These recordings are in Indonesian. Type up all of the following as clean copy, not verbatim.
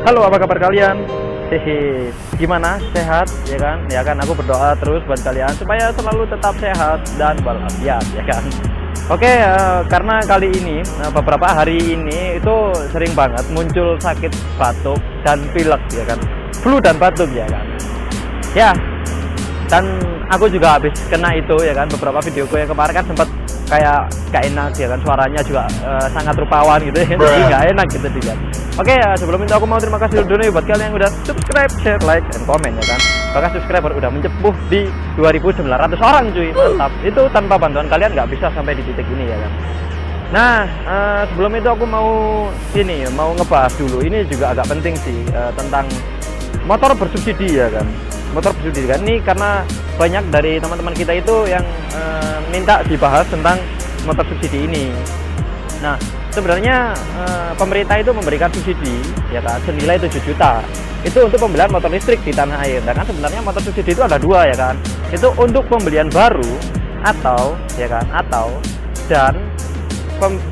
Halo, apa kabar kalian? Hehe, gimana? Sehat ya kan? Ya kan, aku berdoa terus buat kalian supaya selalu tetap sehat dan walafiat ya kan. Oke, karena kali ini beberapa hari ini itu sering banget muncul sakit batuk dan pilek ya kan, flu dan batuk ya kan. Ya, dan aku juga habis kena itu ya kan. Beberapa videoku yang kemarin kan sempat kayak gak enak ya kan, suaranya juga sangat rupawan gitu ya, jadi gak enak gitu dilihat. Oke, sebelum itu aku mau terima kasih dulu nih buat kalian yang udah subscribe, share, like, dan komen ya kan. Bahkan subscriber udah mencepuh di 2.900 orang cuy, mantap. Itu tanpa bantuan kalian nggak bisa sampai di titik ini ya kan. Nah, sebelum itu aku mau mau ngebahas dulu, ini juga agak penting sih, tentang motor bersubsidi ya kan. Motor bersubsidi kan, ini karena banyak dari teman-teman kita itu yang minta dibahas tentang motor subsidi ini. Nah, sebenarnya pemerintah itu memberikan subsidi ya kan senilai 7 juta itu untuk pembelian motor listrik di tanah air. Dan kan sebenarnya motor subsidi itu ada dua ya kan, itu untuk pembelian baru atau ya kan, dan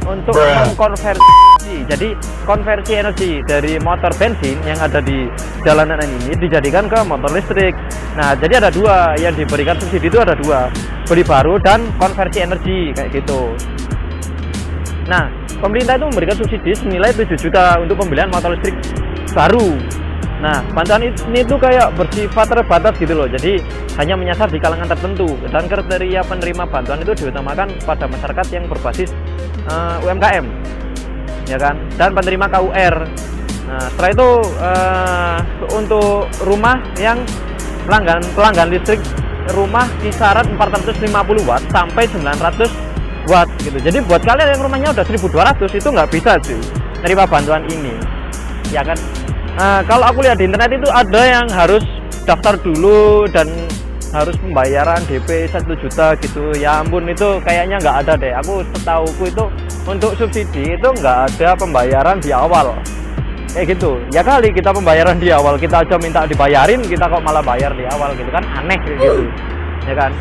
untuk mengkonversi. Jadi konversi energi dari motor bensin yang ada di jalanan ini dijadikan ke motor listrik. Nah, jadi ada dua yang diberikan subsidi, itu ada dua, beli baru dan konversi energi kayak gitu. Nah, pemerintah itu memberikan subsidi senilai 7 juta untuk pembelian motor listrik baru. Nah, bantuan ini tuh kayak bersifat terbatas gitu loh, jadi hanya menyasar di kalangan tertentu, dan kriteria penerima bantuan itu diutamakan pada masyarakat yang berbasis UMKM ya kan, dan penerima KUR. Nah, setelah itu untuk rumah yang pelanggan listrik rumah kisaran 450 watt sampai 900 watt gitu. Jadi buat kalian yang rumahnya udah 1200 itu nggak bisa sih nerima bantuan ini ya kan. Kalau aku lihat di internet itu ada yang harus daftar dulu dan harus pembayaran DP 1 juta gitu. Ya ampun, itu kayaknya nggak ada deh. Aku setauku itu untuk subsidi itu nggak ada pembayaran di awal kayak gitu. Ya kali kita pembayaran di awal, kita aja minta dibayarin, kita kok malah bayar di awal gitu kan, aneh gitu ya kan.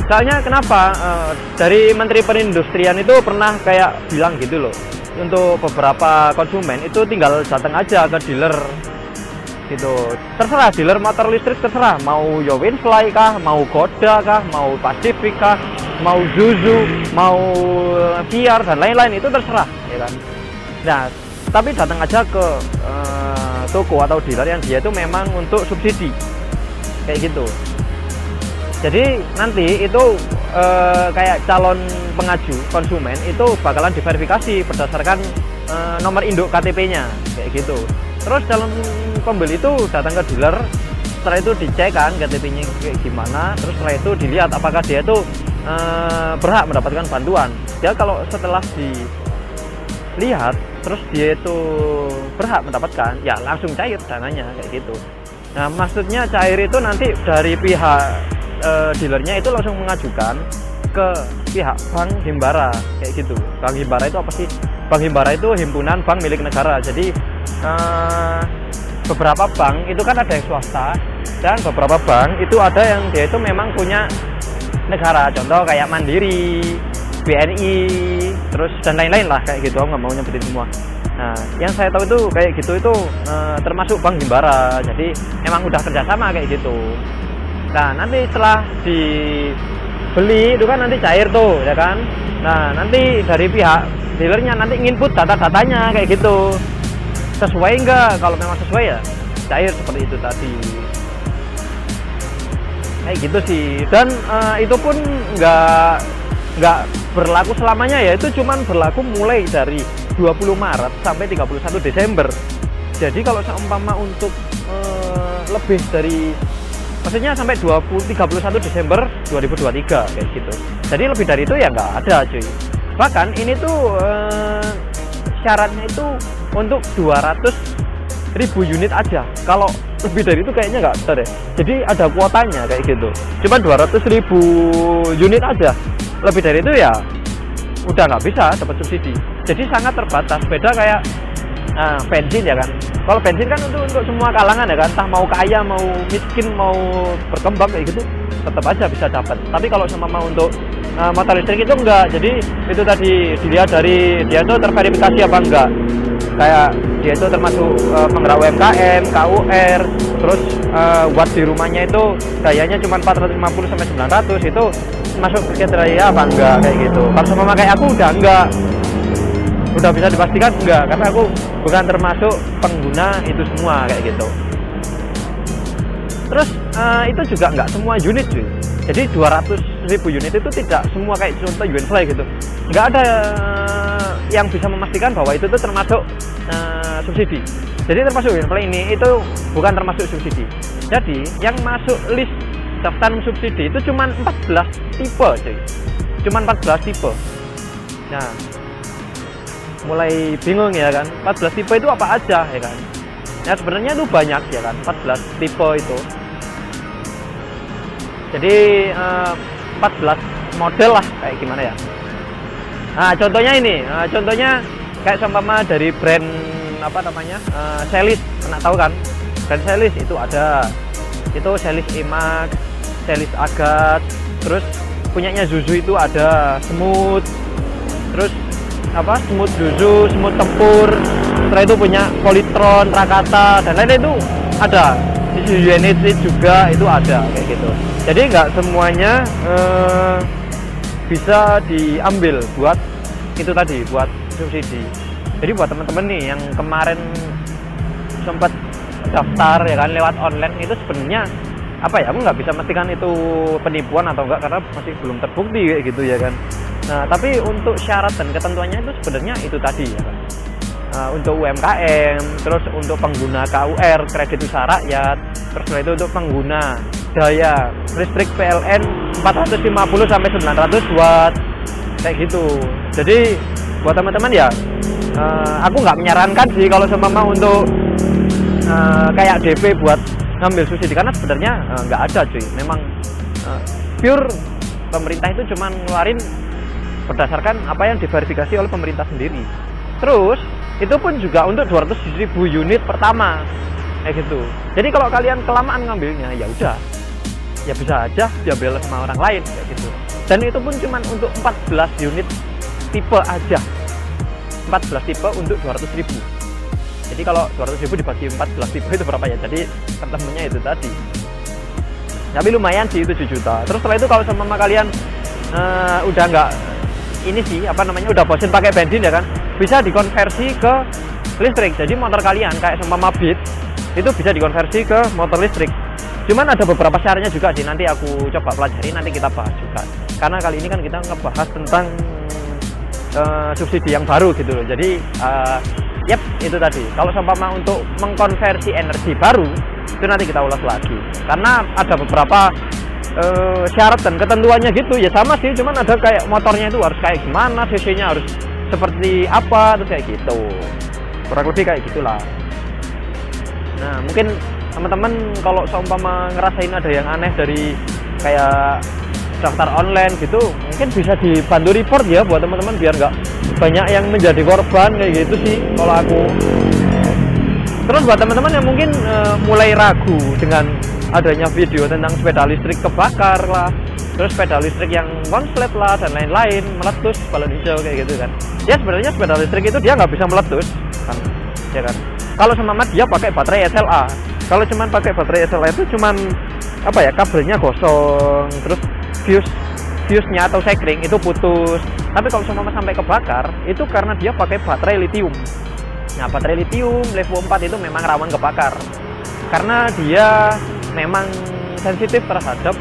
Soalnya kenapa, dari Menteri Perindustrian itu pernah kayak bilang gitu loh, untuk beberapa konsumen itu tinggal datang aja ke dealer gitu. Terserah dealer motor listrik, terserah mau Yowinfly kah, mau Koda kah, mau Pacific kah, mau Zuzu, mau VR dan lain-lain, itu terserah ya kan. Nah, tapi datang aja ke toko atau dealer yang dia itu memang untuk subsidi kayak gitu. Jadi nanti itu kayak calon pengaju konsumen itu bakalan diverifikasi berdasarkan nomor induk KTP-nya kayak gitu. Terus calon pembeli itu datang ke dealer, setelah itu dicek kan KTP-nya kayak gimana, terus setelah itu dilihat apakah dia itu berhak mendapatkan bantuan. Ya kalau setelah dilihat terus dia itu berhak mendapatkan, ya langsung cair dananya kayak gitu. Nah, maksudnya cair itu nanti dari pihak dealernya itu langsung mengajukan ke pihak Bank Himbara kayak gitu. Bank Himbara itu apa sih? Bank Himbara itu himpunan bank milik negara. Jadi beberapa bank itu kan ada yang swasta, dan beberapa bank itu ada yang dia itu memang punya negara. Contoh kayak Mandiri, BNI, terus dan lain-lain lah kayak gitu. Aku nggak mau nyebutin semua. Nah, yang saya tahu itu kayak gitu itu termasuk Bank Himbara. Jadi emang udah kerjasama kayak gitu. Nah, nanti setelah dibeli itu kan nanti cair tuh ya kan. Nah, nanti dari pihak dealernya nanti nginput data-datanya kayak gitu, sesuai enggak. Kalau memang sesuai ya cair seperti itu tadi kayak gitu sih. Dan itu pun nggak berlaku selamanya ya, itu cuman berlaku mulai dari 20 Maret sampai 31 Desember. Jadi kalau seumpama untuk lebih dari, maksudnya sampai 31 Desember 2023 kayak gitu. Jadi lebih dari itu ya nggak ada cuy. Bahkan ini tuh syaratnya itu untuk 200.000 unit aja. Kalau lebih dari itu kayaknya nggak ada deh. Jadi ada kuotanya kayak gitu. Cuma 200.000 unit aja. Lebih dari itu ya udah nggak bisa dapat subsidi. Jadi sangat terbatas. Beda kayak bensin ya kan. Kalau bensin kan untuk semua kalangan ya kan, entah mau kaya, mau miskin, mau berkembang kayak gitu, tetap aja bisa dapat. Tapi kalau sama mau untuk motor listrik itu enggak. Jadi itu tadi dilihat dari dia tuh terverifikasi apa enggak. Kayak dia itu termasuk penggerak UMKM, KUR, terus watt di rumahnya itu dayanya cuma 450 sampai 900, itu masuk kriteria apa enggak kayak gitu. Kalau sama kayak aku udah bisa dipastikan enggak, karena aku bukan termasuk pengguna itu semua kayak gitu. Terus itu juga enggak semua unit cuy. Jadi 200.000 unit itu tidak semua kayak contoh Unfly gitu. Enggak ada yang bisa memastikan bahwa itu tuh termasuk subsidi. Jadi termasuk Unfly ini itu bukan termasuk subsidi. Jadi yang masuk list daftar subsidi itu cuma 14 tipe cuy. Cuma 14 tipe. Nah, mulai bingung ya kan, 14 tipe itu apa aja ya kan. Nah sebenarnya itu banyak ya kan, 14 tipe itu. Jadi 14 model lah kayak gimana ya. Nah contohnya ini, contohnya kayak seumpama dari brand apa namanya, Celis, pernah tahu kan? Brand Celis itu ada, itu Celis Emax, Celis Agat, terus punyanya Zuzu itu ada Smooth, terus apa, Smooth Zuzu, Smooth Tempur, setelah itu punya Polytron, Rakata, dan lain-lain itu ada. Di Unity juga itu ada kayak gitu. Jadi nggak semuanya bisa diambil buat itu tadi, buat subsidi. Jadi buat teman-teman nih yang kemarin sempat daftar ya kan lewat online, itu sebenarnya apa ya, aku nggak bisa memastikan itu penipuan atau enggak karena masih belum terbukti kayak gitu ya kan. Nah tapi untuk syarat dan ketentuannya itu sebenarnya itu tadi ya kan. Untuk UMKM, terus untuk pengguna KUR, kredit usaha rakyat, terus setelah itu untuk pengguna daya listrik PLN 450 sampai 900 watt kayak gitu. Jadi buat teman-teman ya, aku nggak menyarankan sih kalau seumpama untuk kayak DP buat ngambil subsidi, karena sebenarnya nggak ada cuy. Memang pure pemerintah itu cuma ngeluarin berdasarkan apa yang diverifikasi oleh pemerintah sendiri. Terus itu pun juga untuk 200.000 unit pertama kayak gitu. Jadi kalau kalian kelamaan ngambilnya ya udah, ya bisa aja diambil sama orang lain kayak gitu. Dan itu pun cuma untuk 14 unit tipe aja, 14 tipe untuk 200.000. Jadi kalau 200.000 dibagi 14 tipe itu berapa ya? Jadi ketemunya itu tadi. Tapi lumayan sih, itu 7 juta. Terus setelah itu kalau sama kalian udah nggak ini sih apa namanya, udah bosen pakai bensin ya kan, bisa dikonversi ke listrik. Jadi motor kalian kayak sama Beat itu bisa dikonversi ke motor listrik. Cuman ada beberapa syaratnya juga sih, nanti aku coba pelajari, nanti kita bahas juga. Karena kali ini kan kita ngebahas tentang subsidi yang baru gitu loh. Jadi yep, itu tadi. Kalau seumpama untuk mengkonversi energi baru itu nanti kita ulas lagi. Karena ada beberapa syarat dan ketentuannya gitu ya, sama sih, cuman ada kayak motornya itu harus kayak gimana, cc-nya harus seperti apa, terus kayak gitu, kurang lebih kayak gitulah. Nah mungkin teman-teman kalau seumpama ngerasain ada yang aneh dari kayak daftar online gitu, mungkin bisa dibantu report ya buat teman-teman, biar nggak banyak yang menjadi korban kayak gitu sih kalau aku. Terus buat teman-teman yang mungkin mulai ragu dengan adanya video tentang sepeda listrik kebakar lah, terus sepeda listrik yang konslet lah dan lain-lain, meletus balon hijau kayak gitu kan. Ya sebenarnya sepeda listrik itu dia nggak bisa meletus kan, ya kan. Kalau sama dia pakai baterai SLA. Kalau cuman pakai baterai SLA itu cuman apa ya, kabelnya gosong, terus fuse-nya atau sekring itu putus. Tapi kalau sama sampai kebakar itu karena dia pakai baterai lithium. Nah baterai lithium level 4 itu memang rawan kebakar karena dia memang sensitif terhadap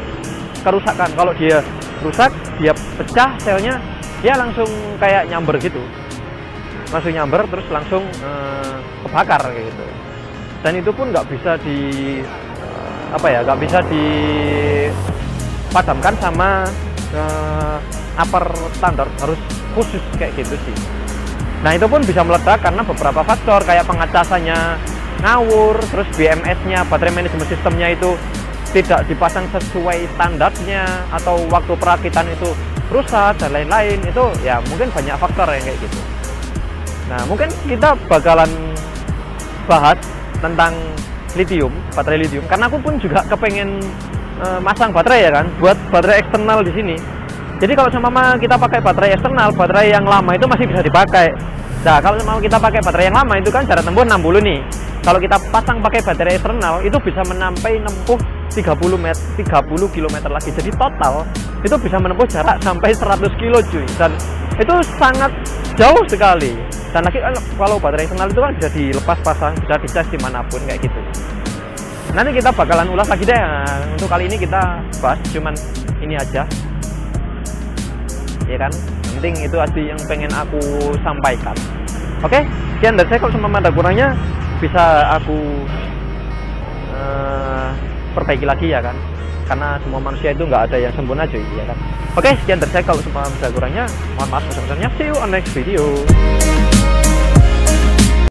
kerusakan. Kalau dia rusak, dia pecah selnya, dia langsung kayak nyamber gitu, langsung nyamber terus langsung kebakar kayak gitu. Dan itu pun nggak bisa nggak bisa dipadamkan sama upper standar, harus khusus kayak gitu sih. Nah itu pun bisa meledak karena beberapa faktor kayak pengacasannya ngawur, terus BMS-nya, baterai manajemen sistemnya itu tidak dipasang sesuai standarnya, atau waktu perakitan itu rusak dan lain-lain. Itu ya mungkin banyak faktor yang kayak gitu. Nah mungkin kita bakalan bahas tentang lithium, baterai lithium, karena aku pun juga kepengen masang baterai ya kan, buat baterai eksternal di sini. Jadi kalau sama kita pakai baterai eksternal, baterai yang lama itu masih bisa dipakai. Nah, kalau mau kita pakai baterai yang lama itu kan jarak tempuh 60 nih. Kalau kita pasang pakai baterai eksternal itu bisa menampai nempuh 30 km lagi. Jadi total itu bisa menempuh jarak sampai 100 kilo cuy. Dan itu sangat jauh sekali. Dan lagi kalau baterai eksternal itu kan bisa dilepas pasang, bisa dicas dimanapun kayak gitu. Nanti kita bakalan ulas lagi deh. Untuk kali ini kita bahas cuman ini aja, ya kan. Penting itu asli yang pengen aku sampaikan. Oke, sekian dari saya. Kalau sama ada kurangnya bisa aku perbaiki lagi ya kan. Karena semua manusia itu nggak ada yang sempurna cuy, ya kan. Oke, sekian dari saya. Kalau semua ada kurangnya mohon maaf sebesar-besarnya. See you on next video.